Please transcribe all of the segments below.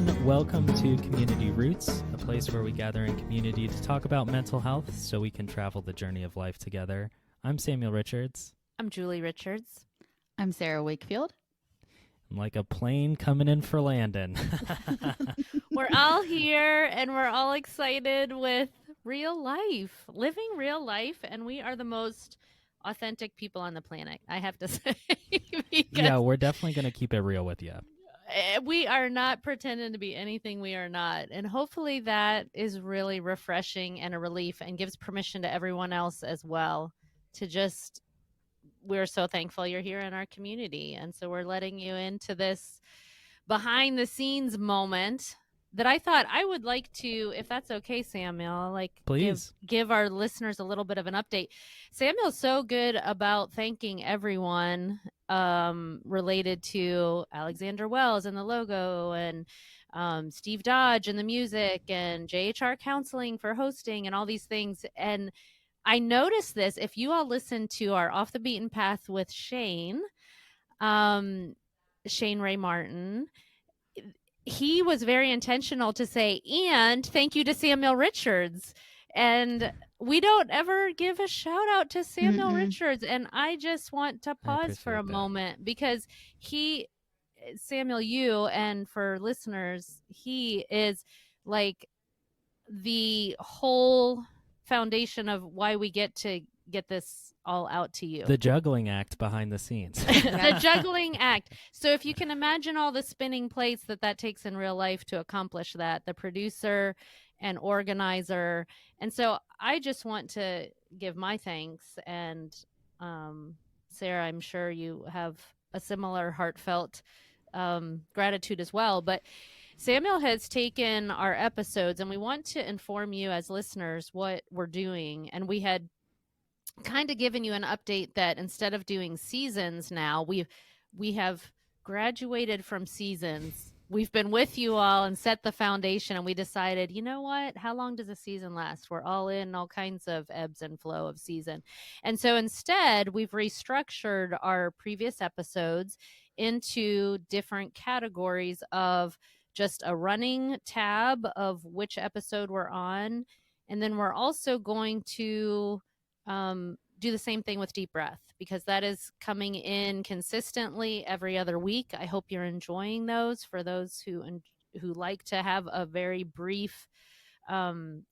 everyone. Welcome to Community Roots, a place where we gather in community to talk about mental health so we can travel the journey of life together. I'm Samuel Richards. I'm Julie Richards. I'm Sarah Wakefield. I'm like a plane coming in for landing. We're all here and we're all excited with real life, living real life, and we are the most authentic people on the planet, I have to say. Yeah, we're definitely going to keep it real with you. We are not pretending to be anything we are not. And hopefully that is really refreshing and a relief and gives permission to everyone else as well to just, we're so thankful you're here in our community. And so we're letting you into this behind the scenes moment that I thought I would like to, if that's okay, Samuel, please give our listeners a little bit of an update. Samuel's so good about thanking everyone related to Alexander Wells and the logo, and Steve Dodge and the music, and JHR Counseling for hosting and all these things. And I noticed this, if you all listen to our Off the Beaten Path with Shane Ray Martin, he was very intentional to say, and thank you to Samuel Richards. And we don't ever give a shout out to Samuel Richards. And I just want to pause for a moment because Samuel, and for listeners, he is like the whole foundation of why we get to get this all out to you. The juggling act behind the scenes. The juggling act. So if you can imagine all the spinning plates that takes in real life to accomplish that, the producer and organizer. And so I just want to give my thanks. And Sarah, I'm sure you have a similar heartfelt gratitude as well. But Samuel has taken our episodes, and we want to inform you as listeners what we're doing. And we had kind of given you an update that instead of doing seasons now, we have graduated from seasons. We've been with you all and set the foundation, and we decided, you know what? How long does a season last? We're all in all kinds of ebbs and flow of season. And so instead, we've restructured our previous episodes into different categories of just a running tab of which episode we're on. And then we're also going to do the same thing with Deep Breath, because that is coming in consistently every other week. I hope you're enjoying those. For those who like to have a very brief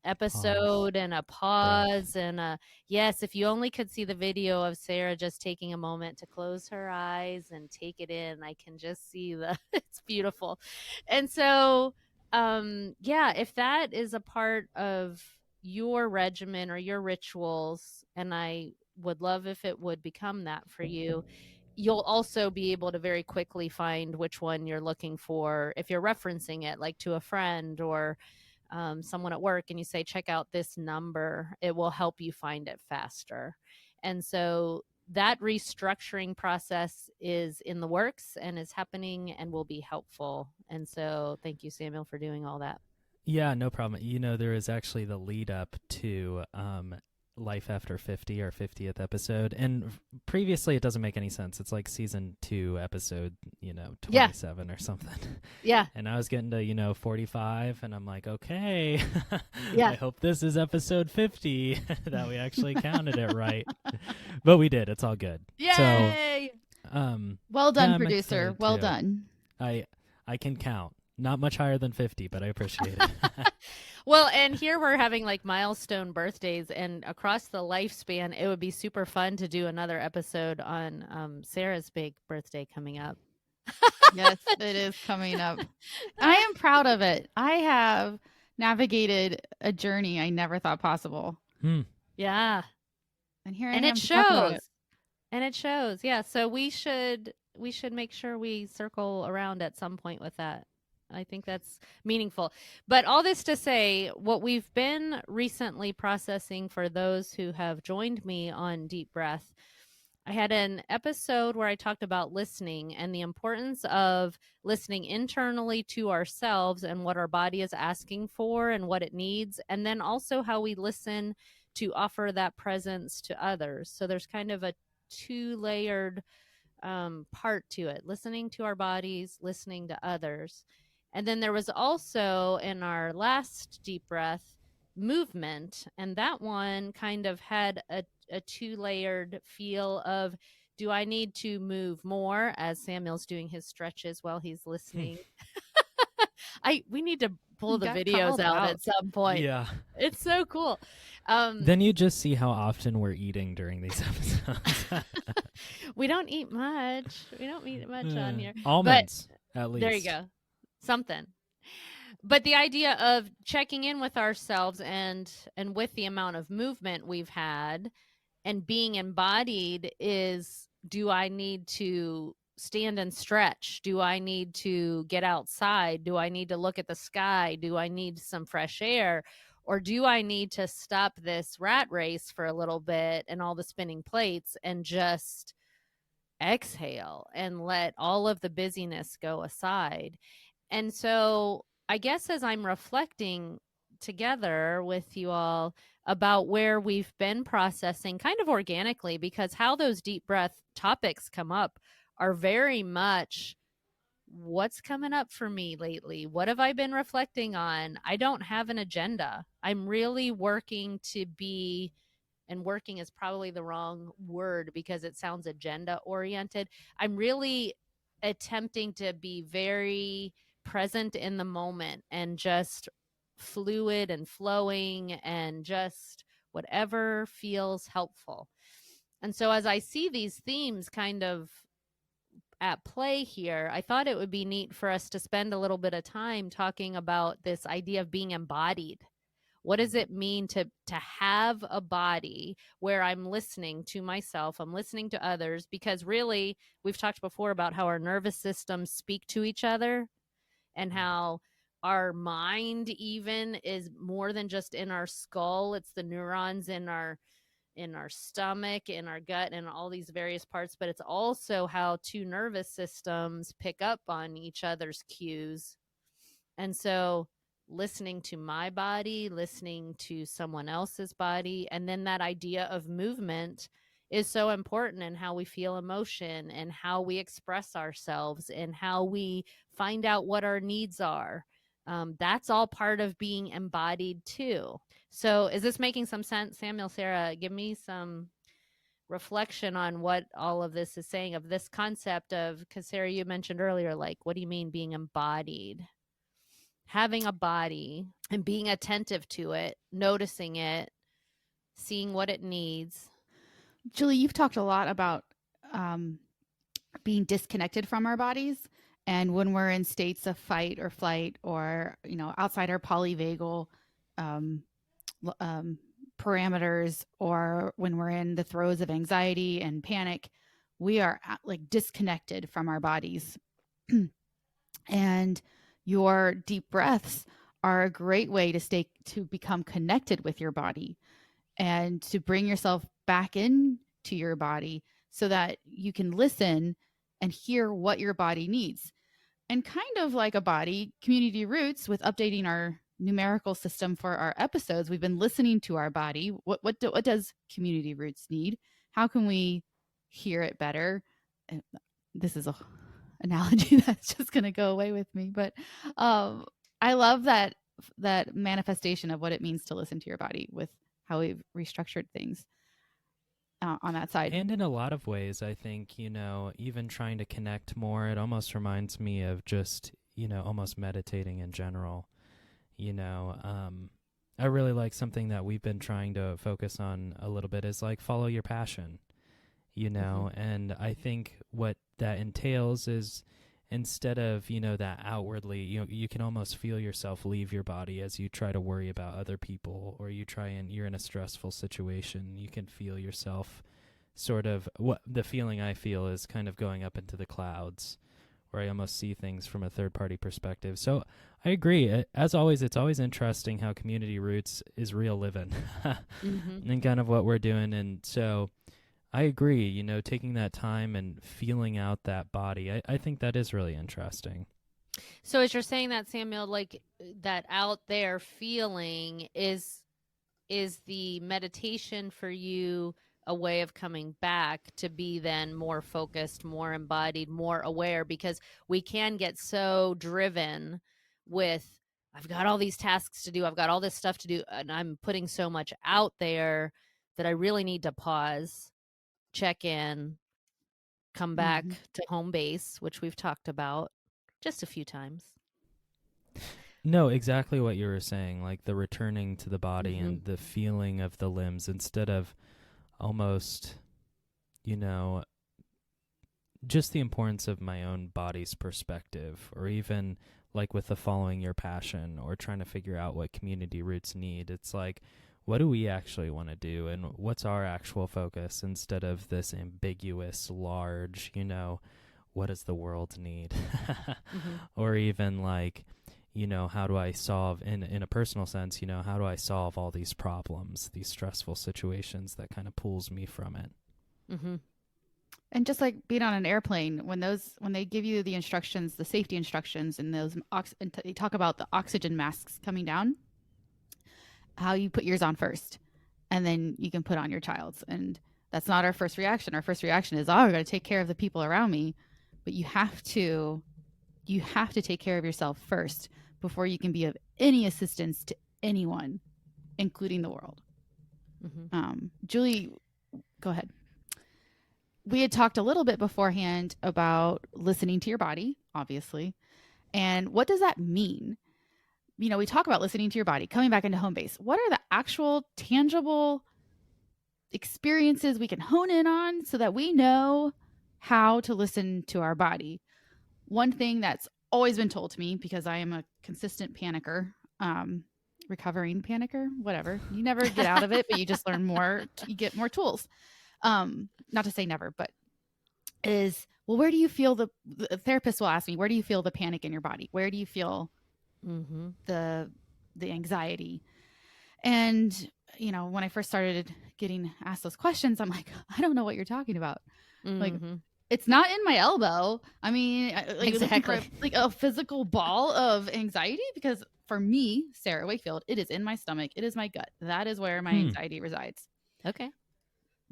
episode and a pause and yes, if you only could see the video of Sarah just taking a moment to close her eyes and take it in, I can just see it's beautiful. And so if that is a part of your regimen or your rituals, and I would love if it would become that for you, you'll also be able to very quickly find which one you're looking for. If you're referencing it like to a friend or someone at work and you say, check out this number, it will help you find it faster. And so that restructuring process is in the works and is happening and will be helpful. And so thank you, Samuel, for doing all that. Yeah, no problem. You know, there is actually the lead up to Life After 50, our 50th episode. And previously, it doesn't make any sense. It's like season 2, episode, 27 or something. Yeah. And I was getting to, 45, and I'm like, okay, yeah. I hope this is episode 50, that we actually counted it right. But we did. It's all good. Yay! So, well done, producer. Well done. I can count. Not much higher than 50, but I appreciate it. Well, and here we're having like milestone birthdays, and across the lifespan, it would be super fun to do another episode on Sarah's big birthday coming up. Yes, it is coming up. I am proud of it. I have navigated a journey I never thought possible. Yeah. And here I am. And it shows. Yeah. So we should make sure we circle around at some point with that. I think that's meaningful. But all this to say, what we've been recently processing for those who have joined me on Deep Breath, I had an episode where I talked about listening and the importance of listening internally to ourselves and what our body is asking for and what it needs, and then also how we listen to offer that presence to others. So there's kind of a 2-layered part to it, listening to our bodies, listening to others. And then there was also in our last deep breath movement, and that one kind of had a two-layered feel of, do I need to move more, as Samuel's doing his stretches while he's listening? We need to pull the Got videos called out out. at some point. Yeah. It's so cool. Then you just see how often we're eating during these episodes. We don't eat much. We don't eat much on here. Almonds, at least. There you go. Something. But the idea of checking in with ourselves and with the amount of movement we've had and being embodied is, do I need to stand and stretch? Do I need to get outside? Do I need to look at the sky? Do I need some fresh air? Or do I need to stop this rat race for a little bit and all the spinning plates and just exhale and let all of the busyness go aside? And so I guess as I'm reflecting together with you all about where we've been processing kind of organically, because how those deep breath topics come up are very much what's coming up for me lately. What have I been reflecting on? I don't have an agenda. I'm really working to be, and working is probably the wrong word because it sounds agenda oriented. I'm really attempting to be very present in the moment and just fluid and flowing and just whatever feels helpful. And so as I see these themes kind of at play here, I thought it would be neat for us to spend a little bit of time talking about this idea of being embodied. What does it mean to have a body where I'm listening to myself, I'm listening to others? Because really, we've talked before about how our nervous systems speak to each other and how our mind even is more than just in our skull. It's the neurons in our stomach, in our gut, and all these various parts, but it's also how two nervous systems pick up on each other's cues. And so listening to my body, listening to someone else's body, and then that idea of movement is so important in how we feel emotion and how we express ourselves and how we find out what our needs are. That's all part of being embodied too. So is this making some sense? Samuel, Sarah, give me some reflection on what all of this is saying, of this concept of, because Sarah, you mentioned earlier, like, what do you mean being embodied? Having a body and being attentive to it, noticing it, seeing what it needs. Julie, you've talked a lot about being disconnected from our bodies. And when we're in states of fight or flight, or, outside our polyvagal parameters, or when we're in the throes of anxiety and panic, we are disconnected from our bodies. And your deep breaths are a great way to become connected with your body and to bring yourself back into your body so that you can listen and hear what your body needs. And kind of like a body, Community Roots, with updating our numerical system for our episodes, we've been listening to our body. What does Community Roots need? How can we hear it better? And this is a analogy that's just going to go away with me, but I love that manifestation of what it means to listen to your body with how we've restructured things on that side. And in a lot of ways, I think, even trying to connect more, it almost reminds me of just, almost meditating in general. I really like something that we've been trying to focus on a little bit is like follow your passion, and I think what that entails is instead of, that outwardly, you can almost feel yourself leave your body as you try to worry about other people, or you're in a stressful situation. You can feel yourself sort of, what the feeling I feel is kind of going up into the clouds, where I almost see things from a third-party perspective. So I agree. As always, it's always interesting how Community Roots is real living and kind of what we're doing. And so I agree, taking that time and feeling out that body, I think that is really interesting. So as you're saying that, Samuel, like that out there feeling is the meditation for you a way of coming back to be then more focused, more embodied, more aware? Because we can get so driven with, I've got all these tasks to do, I've got all this stuff to do, and I'm putting so much out there that I really need to pause, check in, come back to home base, which we've talked about just a few times. No, exactly what you were saying, like the returning to the body and the feeling of the limbs instead of almost, you know, just the importance of my own body's perspective, or even like with the following your passion or trying to figure out what community roots need. It's like, what do we actually want to do and what's our actual focus instead of this ambiguous, large, you know, what does the world need? Or even like, you know, how do I solve, in a personal sense, you know, how do I solve all these problems, these stressful situations that kind of pulls me from it? And just like being on an airplane, when they give you the instructions, the safety instructions, and they talk about the oxygen masks coming down, how you put yours on first, and then you can put on your child's. And that's not our first reaction. Our first reaction is, oh, I got to take care of the people around me. But you have to take care of yourself first before you can be of any assistance to anyone, including the world. Julie, go ahead. We had talked a little bit beforehand about listening to your body, obviously. And what does that mean? You know, we talk about listening to your body, coming back into home base. What are the actual tangible experiences we can hone in on so that we know how to listen to our body? One thing that's always been told to me, because I am a consistent panicker, recovering panicker, whatever. You never get out of it, but you just learn more. You get more tools. Not to say never, but is, well, where do you feel the therapist will ask me, where do you feel the panic in your body? Where do you feel the anxiety? And, you know, when I first started getting asked those questions, I'm like, I don't know what you're talking about. Like, it's not in my elbow. I mean, like, exactly. Like a physical ball of anxiety, because for me, Sarah Wakefield, it is in my stomach. It is my gut. That is where my anxiety resides. Okay.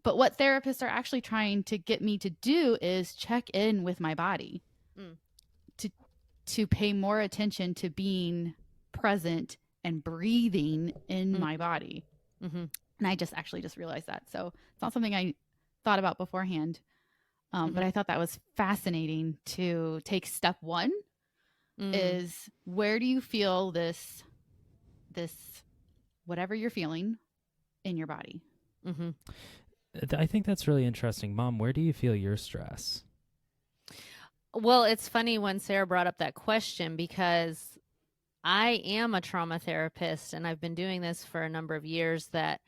But what therapists are actually trying to get me to do is check in with my body, to pay more attention to being present and breathing in my body. And I just realized that. So it's not something I thought about beforehand. But I thought that was fascinating to take. Step one is, where do you feel this whatever you're feeling in your body? I think that's really interesting. Mom, where do you feel your stress? Well, it's funny when Sarah brought up that question, because I am a trauma therapist and I've been doing this for a number of years, that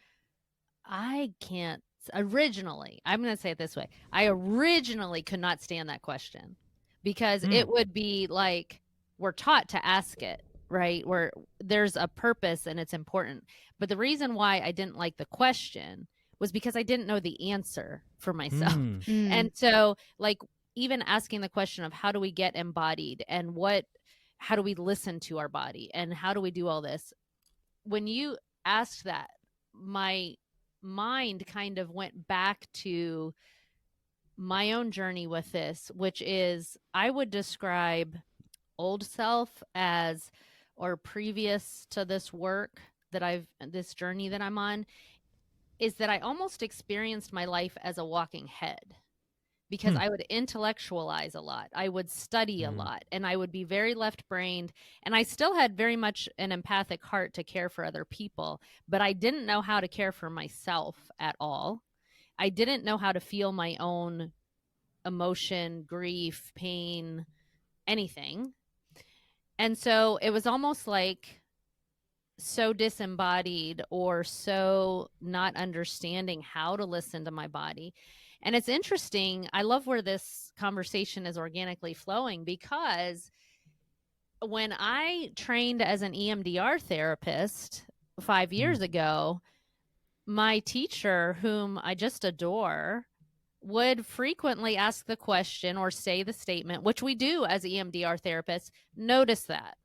I can't originally, I'm going to say it this way. I originally could not stand that question, because it would be like, we're taught to ask it, right? Where there's a purpose and it's important. But the reason why I didn't like the question was because I didn't know the answer for myself. And so, like, even asking the question of how do we get embodied, and how do we listen to our body, and how do we do all this? When you asked that, my mind kind of went back to my own journey with this, which is, I would describe old self as, or previous to this work that this journey that I'm on, is that I almost experienced my life as a walking head, because I would intellectualize a lot. I would study a lot, and I would be very left-brained, and I still had very much an empathic heart to care for other people, but I didn't know how to care for myself at all. I didn't know how to feel my own emotion, grief, pain, anything. And so it was almost like so disembodied, or so not understanding how to listen to my body. And it's interesting. I love where this conversation is organically flowing, because when I trained as an EMDR therapist 5 years ago, my teacher, whom I just adore, would frequently ask the question or say the statement, which we do as EMDR therapists, notice that.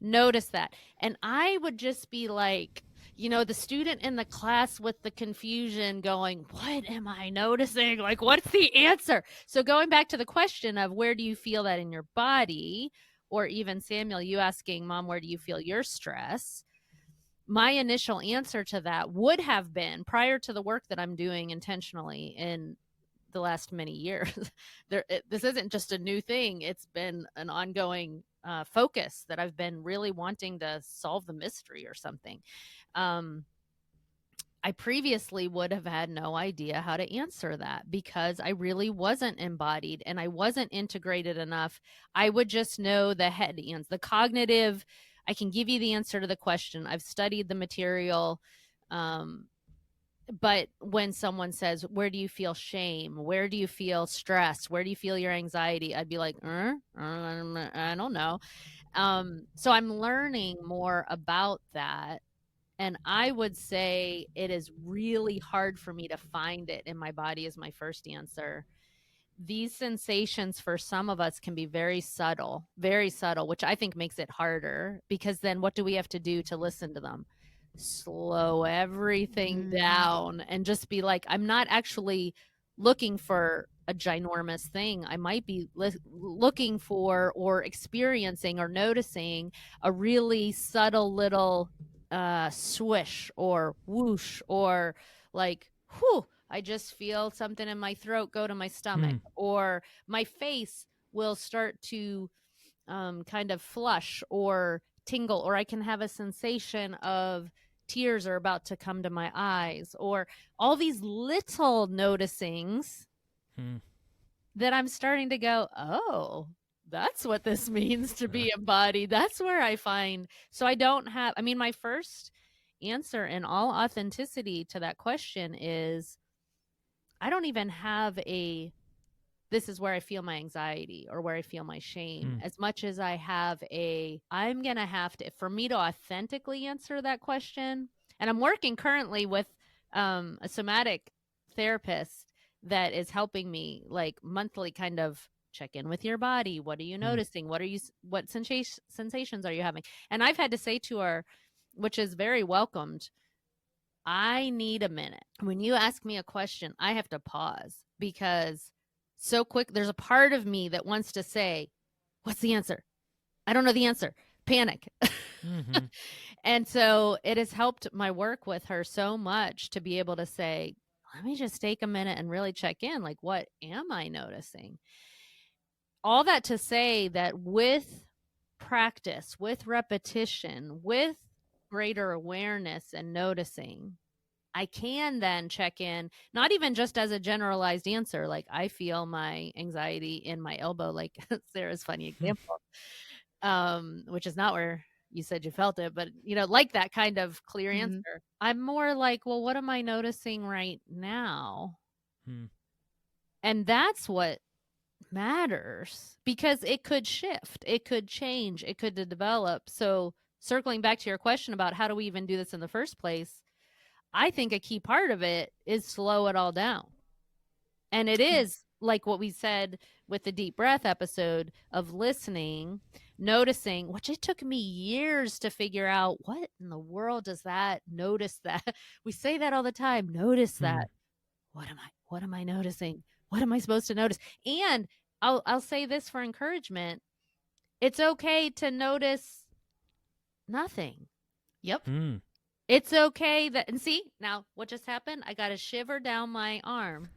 Notice that. And I would just be like, you know, the student in the class with the confusion going, what am I noticing? Like, what's the answer? So going back to the question of, where do you feel that in your body? or even Samuel, you asking, Mom, where do you feel your stress? My initial answer to that would have been, prior to the work that I'm doing intentionally in the last many years, this isn't just a new thing. It's been an ongoing focus that I've been really wanting to solve the mystery or something. I previously would have had no idea how to answer that because I really wasn't embodied and I wasn't integrated enough. I would just know the head answer, the cognitive. I can give you the answer to the question. I've studied the material. But when someone says, where do you feel shame? Where do you feel stress? Where do you feel your anxiety? I'd be like, I don't know. So I'm learning more about that. And I would say it is really hard for me to find it in my body as my first answer. These sensations for some of us can be very subtle, which I think makes it harder because then what do we have to do to listen to them? Slow everything down and just be like, I'm not actually looking for a ginormous thing. I might be looking for or experiencing or noticing a really subtle little swish or whoosh or like, whew, I just feel something in my throat go to my stomach, or my face will start to kind of flush or tingle, or I can have a sensation of tears are about to come to my eyes, or all these little noticings that I'm starting to go, oh, that's what this means to be embodied. That's where I find. So I don't have, I mean, my first answer in all authenticity to that question is I don't even have a, this is where I feel my anxiety or where I feel my shame, as much as I have a, I'm going to have to, for me to authentically answer that question. And I'm working currently with a somatic therapist that is helping me like monthly kind of check in with your body. What are you noticing? What sensations are you having? And I've had to say to her, which is very welcomed, I need a minute. When you ask me a question, I have to pause because so quick, there's a part of me that wants to say, what's the answer? I don't know the answer. Panic. And so it has helped my work with her so much to be able to say, let me just take a minute and really check in. Like, what am I noticing? All that to say that with practice, with repetition, with greater awareness and noticing, I can then check in, not even just as a generalized answer, like I feel my anxiety in my elbow, like Sarah's funny example, which is not where you said you felt it, but you know, like that kind of clear answer. I'm more like, well, what am I noticing right now? And that's what matters, because it could shift, it could change, it could develop. So circling back to your question about how do we even do this in the first place, I think a key part of it is slow it all down. And it is like what we said with the deep breath episode of listening, noticing, which it took me years to figure out, what in the world does that, notice that. We say that all the time, notice that. What am I noticing? What am I supposed to notice? And I'll say this for encouragement. It's okay to notice nothing. Yep. It's okay that, and see, now what just happened? I got a shiver down my arm.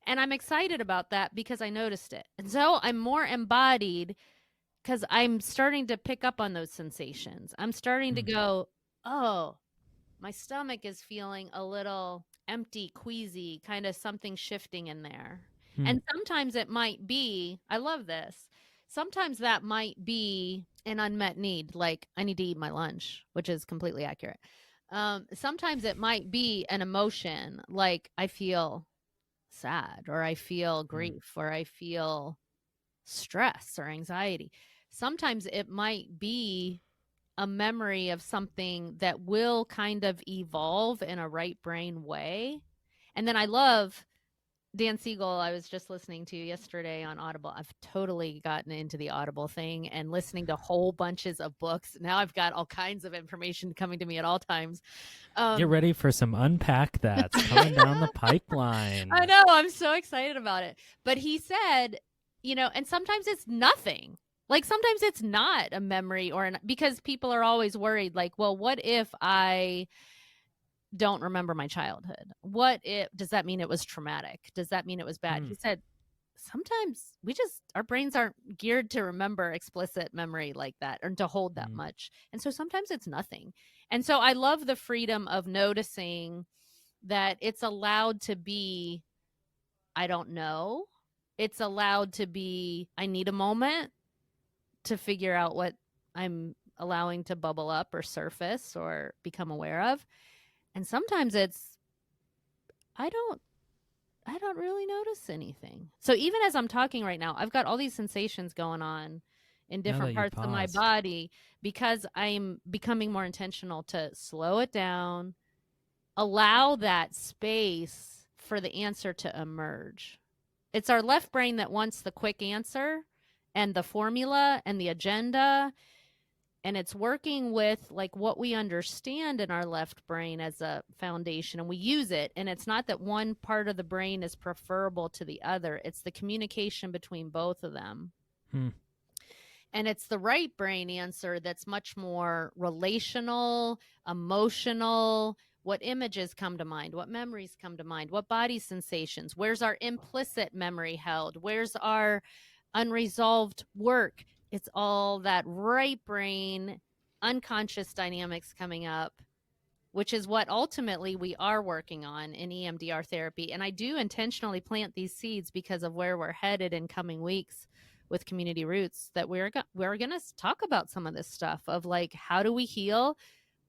And I'm excited about that because I noticed it. And so I'm more embodied because I'm starting to pick up on those sensations. I'm starting to go, oh, my stomach is feeling a little empty, queasy, kind of something shifting in there. And sometimes it might be, I love this, sometimes that might be an unmet need, like I need to eat my lunch, which is completely accurate. Sometimes it might be an emotion, like I feel sad, or I feel grief, or I feel stress or anxiety. Sometimes it might be a memory of something that will kind of evolve in a right brain way. And then I love Dan Siegel, I was just listening to yesterday on Audible. I've totally gotten into the Audible thing and listening to whole bunches of books. Now I've got all kinds of information coming to me at all times. Get ready for some unpack that's coming down the pipeline. I know. I'm so excited about it. But he said, you know, and sometimes it's nothing. Like sometimes it's not a memory because people are always worried, like, well, what if I don't remember my childhood? What if, does that mean it was traumatic? Does that mean it was bad? He said, sometimes our brains aren't geared to remember explicit memory like that or to hold that much. And so sometimes it's nothing. And so I love the freedom of noticing that it's allowed to be, I don't know. It's allowed to be, I need a moment to figure out what I'm allowing to bubble up or surface or become aware of. And sometimes it's, I don't really notice anything. So even as I'm talking right now, I've got all these sensations going on in different parts of my body because I'm becoming more intentional to slow it down, allow that space for the answer to emerge. It's our left brain that wants the quick answer and the formula and the agenda. And it's working with like what we understand in our left brain as a foundation, and we use it. And it's not that one part of the brain is preferable to the other. It's the communication between both of them. And it's the right brain answer that's much more relational, emotional. What images come to mind? What memories come to mind? What body sensations? Where's our implicit memory held? Where's our unresolved work? It's all that right brain, unconscious dynamics coming up, which is what ultimately we are working on in EMDR therapy. And I do intentionally plant these seeds because of where we're headed in coming weeks with Community Roots, that we're going to talk about some of this stuff of like, how do we heal?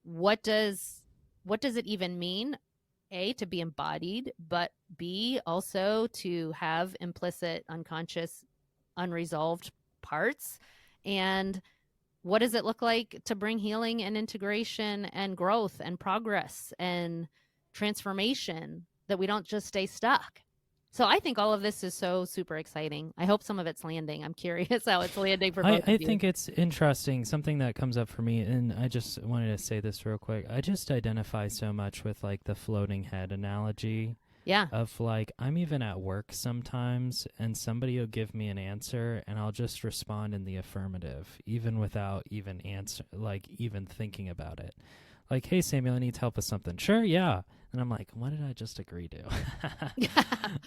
What does it even mean? A, to be embodied, but B, also to have implicit, unconscious, unresolved parts. And what does it look like to bring healing and integration and growth and progress and transformation, that we don't just stay stuck? So I think all of this is so super exciting. I hope some of it's landing. I'm curious how it's landing for both of you. I think it's interesting. Something that comes up for me, and I just wanted to say this real quick. I just identify so much with like the floating head analogy. Yeah. Of like, I'm even at work sometimes and somebody will give me an answer and I'll just respond in the affirmative, even without even even thinking about it. Like, hey, Samuel, I need help with something. Sure, yeah. And I'm like, what did I just agree to?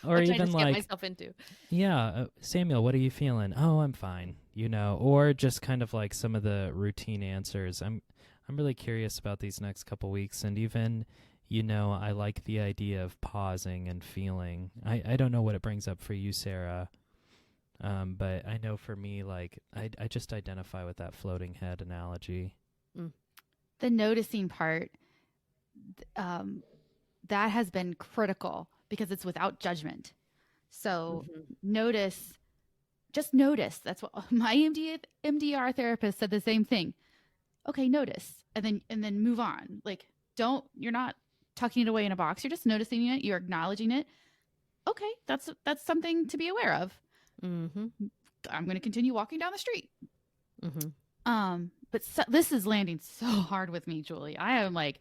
Or Which even I just like, get myself into. Yeah, Samuel, what are you feeling? Oh, I'm fine. Or just kind of like some of the routine answers. I'm really curious about these next couple weeks, and even, I like the idea of pausing and feeling. I don't know what it brings up for you, Sarah, but I know for me, like, I just identify with that floating head analogy. The noticing part, that has been critical because it's without judgment. So just notice. That's what my MDR therapist said, the same thing. Okay, notice, and then move on. Like, you're not tucking it away in a box. You're just noticing it. You're acknowledging it. Okay, that's something to be aware of. I'm going to continue walking down the street. But this is landing so hard with me, Julie. I am like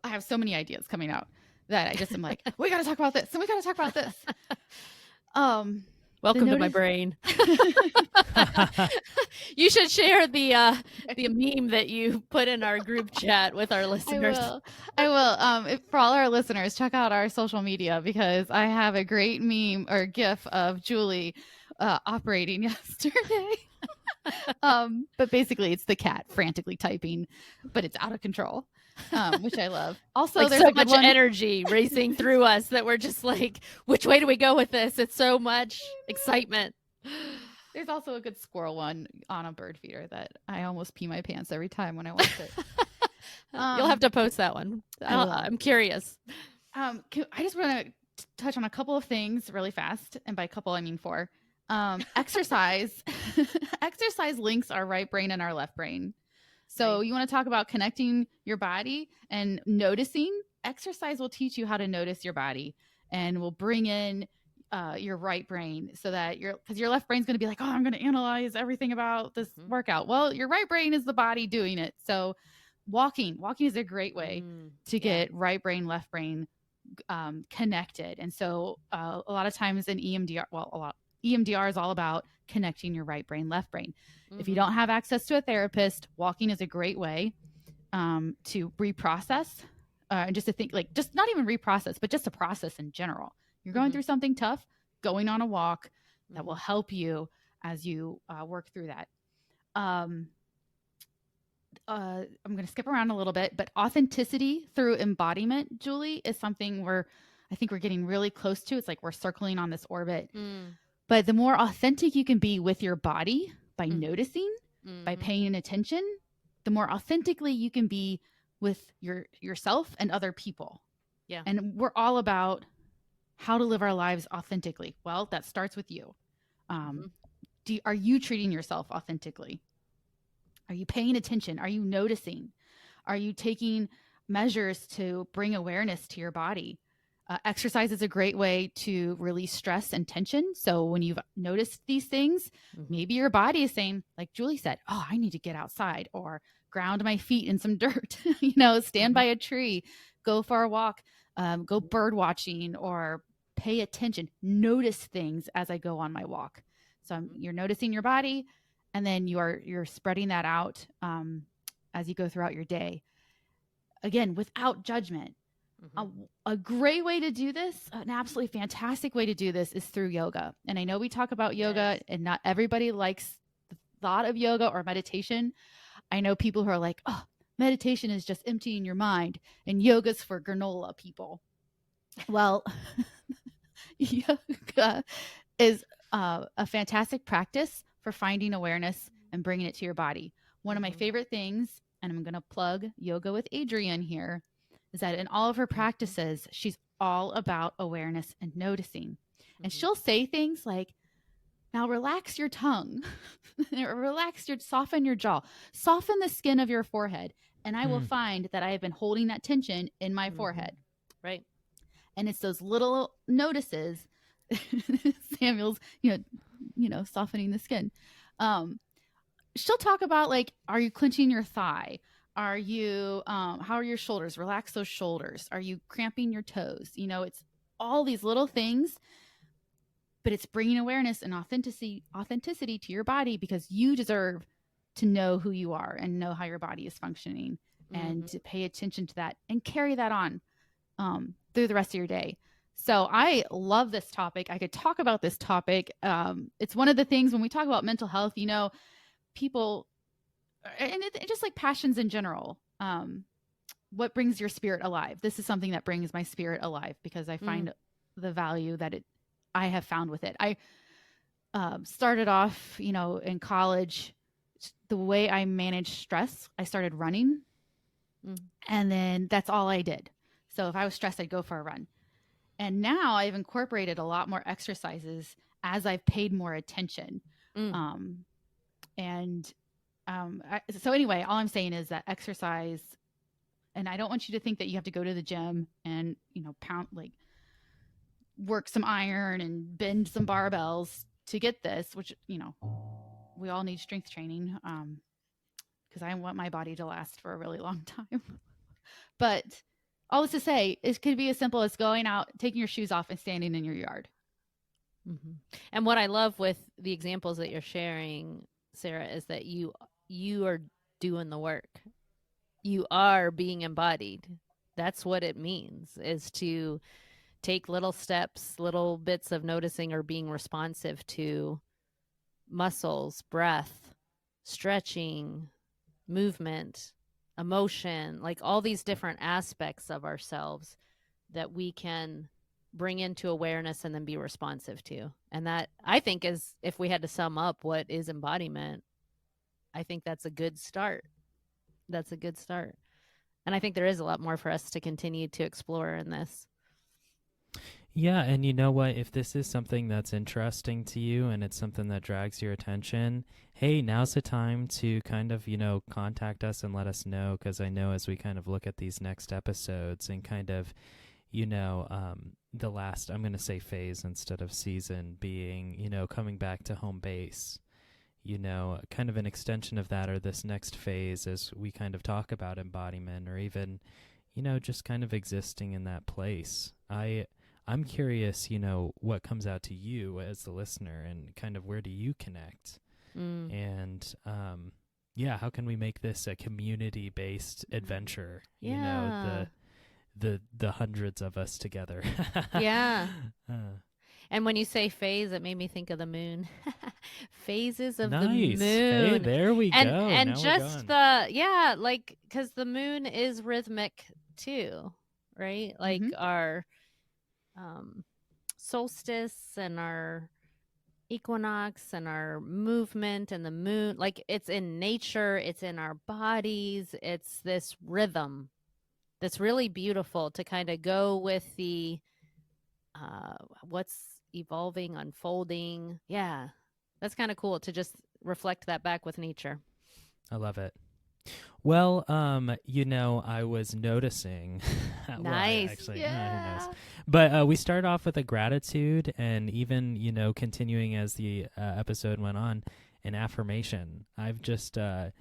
I have so many ideas coming out that I just am like, we got to talk about this, and we got to talk about this. Welcome to my brain. You should share the meme that you put in our group chat with our listeners. I will. For all our listeners, check out our social media, because I have a great meme or GIF of Julie operating yesterday. But basically it's the cat frantically typing, but it's out of control, which I love. Also, like, there's so much energy racing through us that we're just like, which way do we go with this? It's so much excitement. There's also a good squirrel one on a bird feeder that I almost pee my pants every time when I watch it. You'll have to post that one. I'm curious. I just want to touch on a couple of things really fast, and by couple I mean 4. Exercise. Exercise links our right brain and our left brain. So you want to talk about connecting your body and noticing. Exercise will teach you how to notice your body, and will bring in your right brain, so that because your left brain's going to be like, oh, I'm going to analyze everything about this workout. Well, your right brain is the body doing it. So walking is a great way to get right brain, left brain connected. And so a lot of times in EMDR, EMDR is all about connecting your right brain, left brain. If you Mhm. don't have access to a therapist, walking is a great way to reprocess and just to think, like, just not even reprocess, but just to process in general. You're going Mhm. through something tough, going on a walk that will Mhm. help you as you work through that. I'm going to skip around a little bit, but authenticity through embodiment, Julie, is something I think we're getting really close to. It's like we're circling on this orbit. Mm. But the more authentic you can be with your body by Mhm. noticing, by Mhm. paying attention, the more authentically you can be with yourself and other people. Yeah. And we're all about how to live our lives authentically. Well, that starts with you. Mhm. Are you treating yourself authentically? Are you paying attention? Are you noticing? Are you taking measures to bring awareness to your body? Exercise is a great way to release stress and tension. So when you've noticed these things, Mhm. maybe your body is saying, like Julie said, oh, I need to get outside or ground my feet in some dirt, stand by a tree, go for a walk, go bird watching, or pay attention, notice things as I go on my walk. So you're noticing your body, and then you're spreading that out as you go throughout your day. Again, without judgment. A great way to do this, an absolutely fantastic way to do this, is through yoga. And I know we talk about yoga, Yes. and not everybody likes the thought of yoga or meditation. I know people who are like, oh, meditation is just emptying your mind, and yoga's for granola people. Well, yoga is a fantastic practice for finding awareness and bringing it to your body. One of my favorite things, and I'm going to plug Yoga with Adrienne here, is that in all of her practices, she's all about awareness and noticing. And she'll say things like, now relax your tongue, soften your jaw, soften the skin of your forehead. And I will find that I have been holding that tension in my forehead. Right. And it's those little notices. Samuel's, softening the skin. She'll talk about, like, are you clenching your thigh? Are you, how are your shoulders? Relax those shoulders. Are you cramping your toes? It's all these little things, but it's bringing awareness and authenticity to your body, because you deserve to know who you are and know how your body is functioning, and to pay attention to that and carry that on through the rest of your day. So I love this topic. I could talk about this topic. It's one of the things when we talk about mental health, people, and just like passions in general, what brings your spirit alive? This is something that brings my spirit alive, because I find the value that I have found with it. I started off, in college, the way I managed stress, I started running, and then that's all I did. So if I was stressed, I'd go for a run. And now I've incorporated a lot more exercises as I've paid more attention. So anyway, all I'm saying is that exercise, and I don't want you to think that you have to go to the gym and, pound, like, work some iron and bend some barbells to get this, which, we all need strength training, because I want my body to last for a really long time. But all this to say, it could be as simple as going out, taking your shoes off, and standing in your yard. And what I love with the examples that you're sharing, Sarah, is that you are doing the work. You are being embodied. That's what it means, is to take little steps, little bits of noticing or being responsive to muscles, breath, stretching, movement, emotion, like all these different aspects of ourselves that we can bring into awareness and then be responsive to. And that, I think, is, if we had to sum up what is embodiment, I think that's a good start. That's a good start. And I think there is a lot more for us to continue to explore in this. Yeah, and you know what? If this is something that's interesting to you and it's something that drags your attention, hey, now's the time to kind of, contact us and let us know, because I know as we kind of look at these next episodes and kind of, the last, I'm going to say phase instead of season, being, coming back to home base, kind of an extension of that, or this next phase as we kind of talk about embodiment, or even, just kind of existing in that place. I I'm curious, what comes out to you as the listener, and kind of where do you connect? And how can we make this a community-based adventure? Yeah. The hundreds of us together. Yeah. And when you say phase, it made me think of the moon. Phases of the moon. Hey, there we go. And now just because the moon is rhythmic too, right? Like our solstice and our equinox and our movement and the moon, like it's in nature, it's in our bodies, it's this rhythm that's really beautiful to kind of go with the what's evolving, unfolding. Yeah, that's kind of cool to just reflect that back with nature. I love it. Well, I was noticing. Nice. Well, actually, yeah. who knows? But we started off with a gratitude, and even continuing as the episode went on, an affirmation. I've just been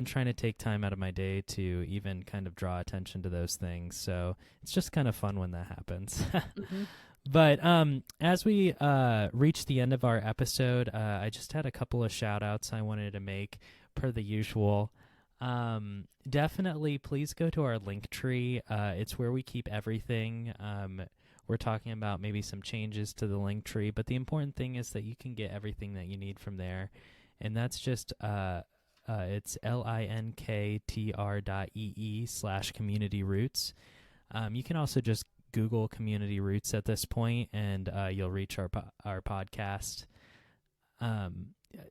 trying to take time out of my day to even kind of draw attention to those things. So it's just kind of fun when that happens. But as we reach the end of our episode, I just had a couple of shout outs I wanted to make per the usual. Definitely please go to our link tree. It's where we keep everything. We're talking about maybe some changes to the link tree, but the important thing is that you can get everything that you need from there. And that's just it's linktr.ee/community roots. You can also just Google community roots at this point, and you'll reach our podcast.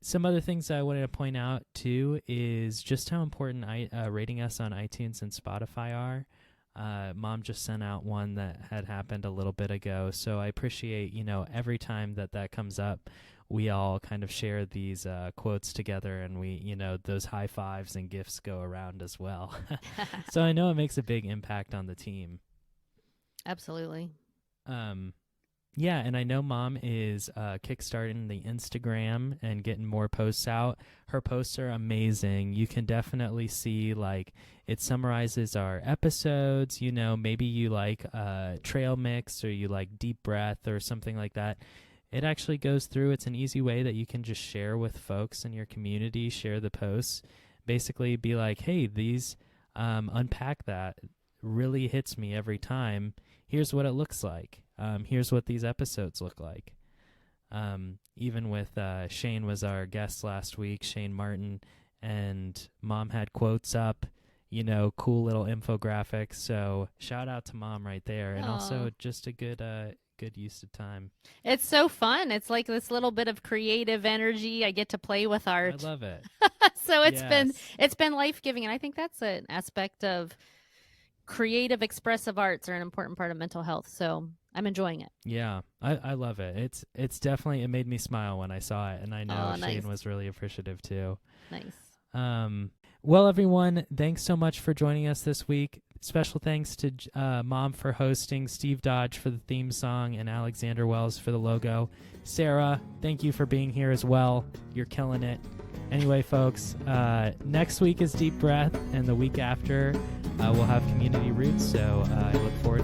Some other things I wanted to point out too is just how important rating us on iTunes and Spotify are. Mom just sent out one that had happened a little bit ago, so I appreciate every time that comes up, we all kind of share these quotes together, and we those high fives and gifts go around as well. So I know it makes a big impact on the team. Absolutely. Yeah, and I know Mom is kickstarting the Instagram and getting more posts out. Her posts are amazing. You can definitely see, it summarizes our episodes. Maybe you like trail mix, or you like deep breath or something like that. It actually goes through. It's an easy way that you can just share with folks in your community, share the posts. Basically be like, hey, these unpack that. Really hits me every time. Here's what it looks like. Here's what these episodes look like. Even with Shane was our guest last week, Shane Martin, and Mom had quotes up, cool little infographics. So shout out to Mom right there. And also just a good use of time. It's so fun. It's like this little bit of creative energy. I get to play with art. I love it. So it's been life-giving, and I think that's an aspect of creative expressive arts are an important part of mental health. So I'm enjoying it. Yeah, I love it. It's definitely, it made me smile when I saw it, and I know Shane was really appreciative too. Nice. Well, everyone, thanks so much for joining us this week. Special thanks to Mom for hosting, Steve Dodge for the theme song, and Alexander Wells for the logo. Sarah, thank you for being here as well. You're killing it. Anyway, folks, next week is Deep Breath, and the week after we'll have Community Roots, so I look forward